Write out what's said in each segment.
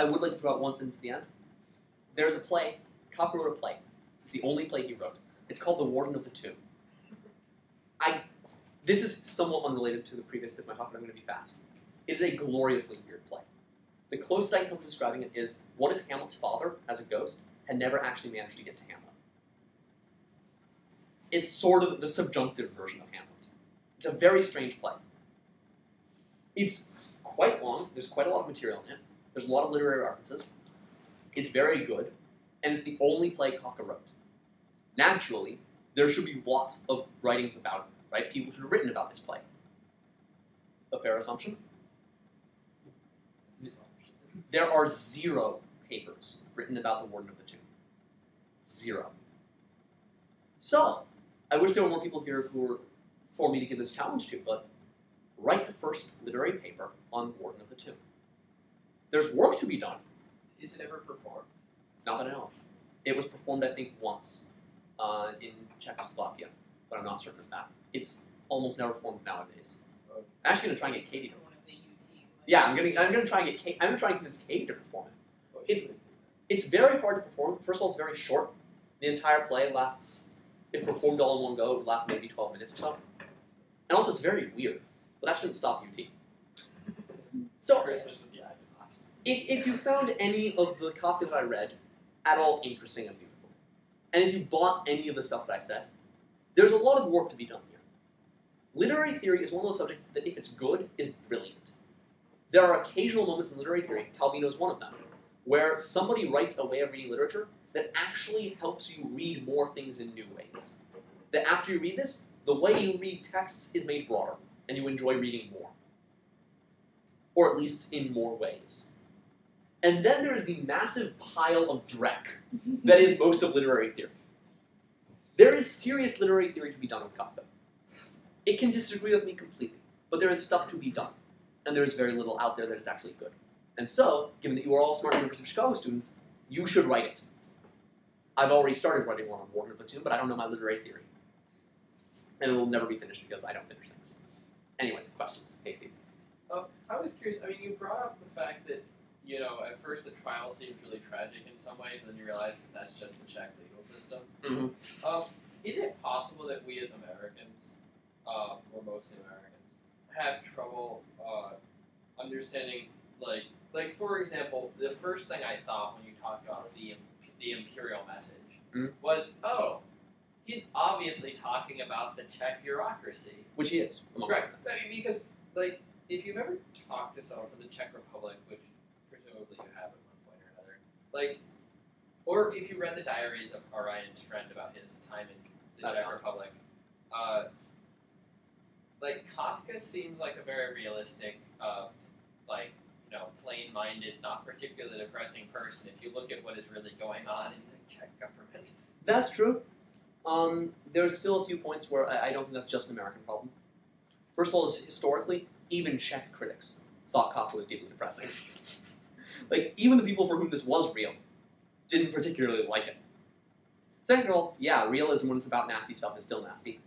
I would like to throw out one sentence at the end. There's a play. Kafk wrote a play. It's the only play he wrote. It's called The Warden of the Tomb. This is somewhat unrelated to the previous bit of my talk, but I'm going to be fast. It is a gloriously weird play. The closest I can come to describing it is, what if Hamlet's father, as a ghost, had never actually managed to get to Hamlet? It's sort of the subjunctive version of Hamlet. It's a very strange play. It's quite long. There's quite a lot of material in it. There's a lot of literary references. It's very good, and it's the only play Kafka wrote. Naturally, there should be lots of writings about it, right? People should have written about this play. A fair assumption? There are 0 papers written about the Warden of the Tomb. 0. So, I wish there were more people here who were for me to give this challenge to, but write the first literary paper on Warden of the Tomb. There's work to be done. Is it ever performed? Not that I know of. It was performed, I think, once in Czechoslovakia, but I'm not certain of that. It's almost never performed nowadays. I'm actually going to try and get Katie to. Yeah, I'm gonna try and get Katie. I'm gonna try and convince Katie to perform it. It's very hard to perform. First of all, it's very short. The entire play lasts, if performed all in one go, it would last maybe 12 minutes or so. And also, it's very weird. But that shouldn't stop UT. So, if you found any of the Kafka that I read at all interesting and beautiful, and if you bought any of the stuff that I said, there's a lot of work to be done here. Literary theory is one of those subjects that, if it's good, is brilliant. There are occasional moments in literary theory, Calvino is one of them, where somebody writes a way of reading literature that actually helps you read more things in new ways. That after you read this, the way you read texts is made broader, and you enjoy reading more. Or at least in more ways. And then there is the massive pile of dreck that is most of literary theory. There is serious literary theory to be done with Kafka. It can disagree with me completely, but there is stuff to be done. And there is very little out there that is actually good. And so, given that you are all smart University of Chicago students, you should write it. I've already started writing one on Warden of the Tomb, but I don't know my literary theory. And it will never be finished because I don't finish things. Anyways, questions? Hey, Steve. I was curious, I mean, you brought up the fact that, you know, at first the trial seemed really tragic in some ways, and then you realized that that's just the Czech legal system. Mm-hmm. Is it possible that we as Americans, or mostly Americans, have trouble understanding, like for example, the first thing I thought when you talked about the imperial message was, oh, he's obviously talking about the Czech bureaucracy. Which he is, among right, other things. because, like, if you've ever talked to someone from the Czech Republic, which presumably you have at one point or another, like, or if you read the diaries of Orion's friend about his time in the Czech Republic, like, Kafka seems like a very realistic, like, you know, plain-minded, not particularly depressing person if you look at what is really going on in the Czech government. That's true. There's still a few points where I don't think that's just an American problem. First of all, historically, even Czech critics thought Kafka was deeply depressing. Like, even the people for whom this was real didn't particularly like it. Second of all, yeah, realism when it's about nasty stuff is still nasty.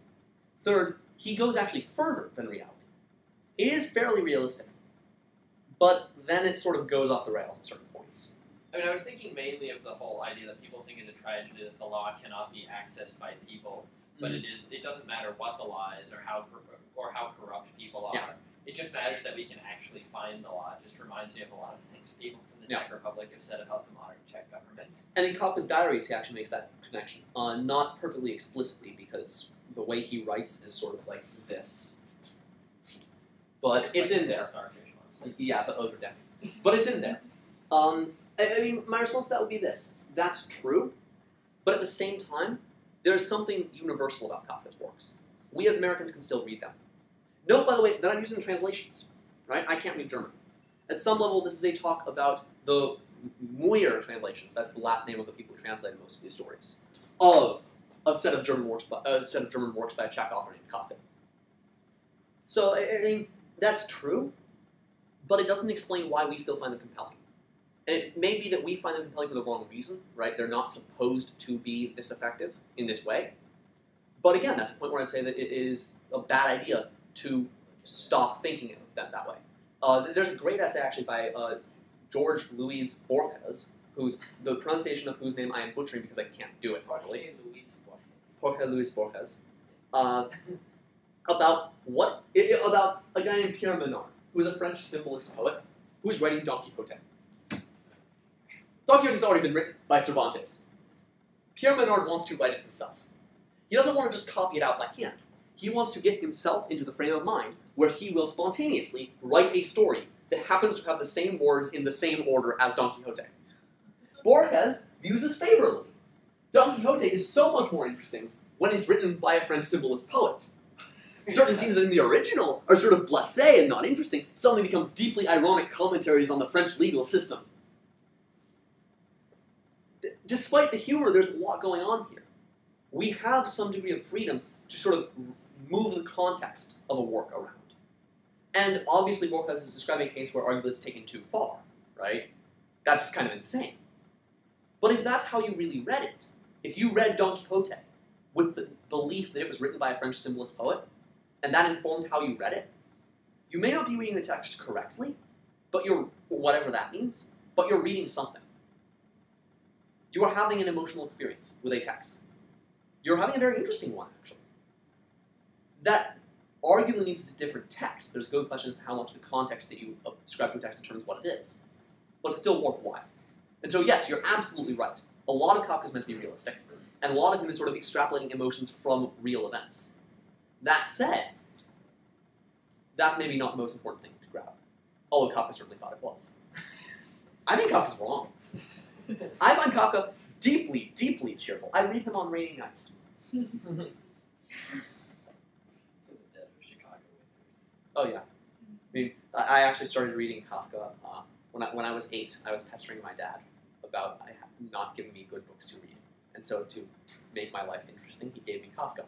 Third, he goes actually further than reality. It is fairly realistic, but then it sort of goes off the rails at certain points. I mean, I was thinking mainly of the whole idea that people think it's a tragedy that the law cannot be accessed by people, but it doesn't matter what the law is or how corrupt people are. Yeah. It just matters that we can actually find the law. It just reminds me of a lot of things people from the Czech Republic have said about the modern Czech government. And in Kafka's diaries, he actually makes that connection. Not perfectly explicitly, because the way he writes is sort of like this. But it's in there. Yeah, the over deck. But it's in there. I mean, my response to that would be this. That's true, but at the same time, there's something universal about Kafka's works. We as Americans can still read them. Note, by the way, that I'm using translations, right? I can't read German. At some level, this is a talk about the Muir translations. That's the last name of the people who translated most of these stories. Of a set of German works by a Czech author named Kafka. So, I mean, that's true, but it doesn't explain why we still find them compelling. And it may be that we find them compelling for the wrong reason, right? They're not supposed to be this effective in this way. But again, that's a point where I'd say that it is a bad idea to stop thinking of them that way. There's a great essay, actually, by George Louis Borges, whose the pronunciation of whose name I am butchering because I can't do it properly. Jorge Luis Borges. About a guy named Pierre Menard, who is a French symbolist poet, who is writing Don Quixote. Don Quixote has already been written by Cervantes. Pierre Menard wants to write it himself. He doesn't want to just copy it out by hand. He wants to get himself into the frame of mind where he will spontaneously write a story that happens to have the same words in the same order as Don Quixote. Borges views this favorably. Don Quixote is so much more interesting when it's written by a French symbolist poet. Certain scenes in the original are sort of blasé and not interesting, suddenly become deeply ironic commentaries on the French legal system. Despite the humor, there's a lot going on here. We have some degree of freedom to sort of move the context of a work around. And obviously Borges is describing a case where arguably it's taken too far, right? That's just kind of insane. But if that's how you really read it, if you read Don Quixote with the belief that it was written by a French symbolist poet, and that informed how you read it, you may not be reading the text correctly, but whatever that means, but you're reading something. You are having an emotional experience with a text. You're having a very interesting one, actually. That arguably needs a different text. There's good questions how much the context that you ascribe to a text determines what it is. But it's still worthwhile. And so yes, you're absolutely right. A lot of Kafka is meant to be realistic, and a lot of him is sort of extrapolating emotions from real events. That said, that's maybe not the most important thing to grab. Although Kafka certainly thought it was. I think Kafka's wrong. I find Kafka deeply, deeply cheerful. I read him on rainy nights. Oh yeah. I mean, I actually started reading Kafka when I was 8. I was pestering my dad about not giving me good books to read. And so to make my life interesting, he gave me Kafka.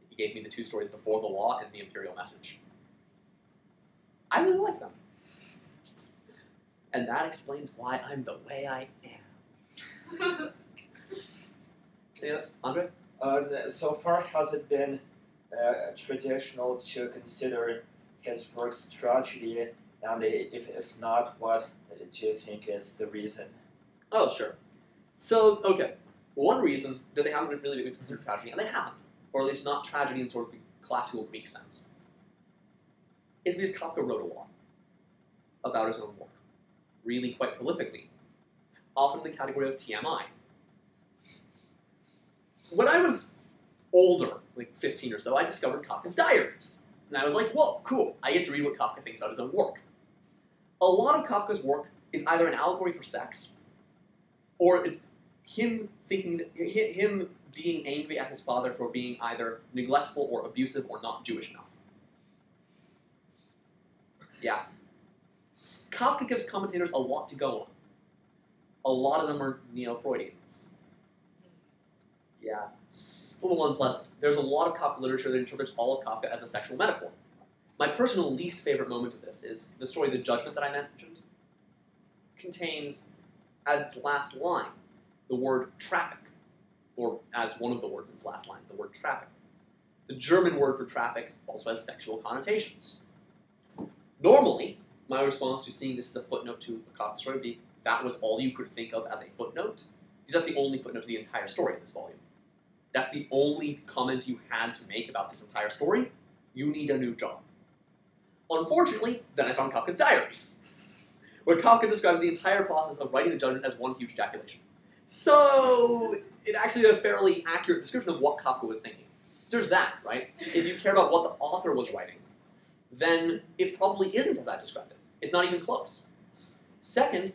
He gave me the 2 stories Before the Law and The Imperial Message. I really liked them. And that explains why I'm the way I am. Yeah, Andre? So far, has it been traditional to consider his work's tragedy, and if not, what do you think is the reason? Oh, sure. So, okay. One reason that they haven't really been considered tragedy, and they haven't, or at least not tragedy in sort of the classical Greek sense, is because Kafka wrote a lot about his own work, really quite prolifically, often in the category of TMI. When I was older, like 15 or so, I discovered Kafka's diaries. And I was like, whoa, cool, I get to read what Kafka thinks about his own work. A lot of Kafka's work is either an allegory for sex, or him being angry at his father for being either neglectful or abusive or not Jewish enough. Yeah. Kafka gives commentators a lot to go on. A lot of them are neo-Freudians. Yeah. It's a little unpleasant. There's a lot of Kafka literature that interprets all of Kafka as a sexual metaphor. My personal least favorite moment of this is the story The Judgment that I mentioned contains, as its last line, the word traffic, or as one of the words in its last line, the word traffic. The German word for traffic also has sexual connotations. Normally, my response to seeing this as a footnote to a Kafka story would be, that was all you could think of as a footnote? Because that's the only footnote to the entire story in this volume. That's the only comment you had to make about this entire story. You need a new job. Unfortunately, then I found Kafka's diaries, where Kafka describes the entire process of writing The Judgment as one huge ejaculation. So, it actually is a fairly accurate description of what Kafka was thinking. So there's that, right? If you care about what the author was writing, then it probably isn't as I described it. It's not even close. Second,